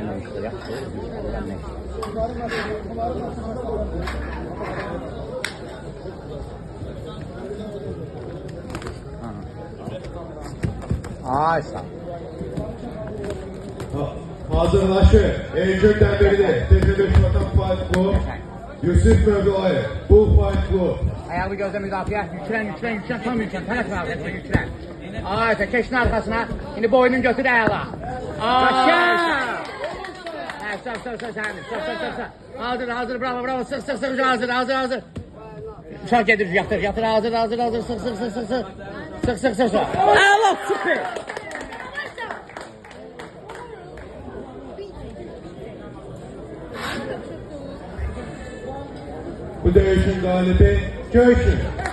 öyrənməmişdir, yaxşı, öyrənmək. Ay sağ. Hazırlaşı. Eylül'den beri de TT5 Vatan Fight Club. Yusuf Mövdulayev. Bu Fight Club. Ayağı gözlə müdafiə. Yüklən, tam yüklən. Tələsmə arkasına yüklən. Ay sağ, keçin arkasına. İndi boynun götür əla. Ay. Sağ. Hazır, bravo. Sıx, hazır. Uşaq gedir, yatır, hazır. Sıx. Əla, süper. Bu dövüşün galibi Köşkün.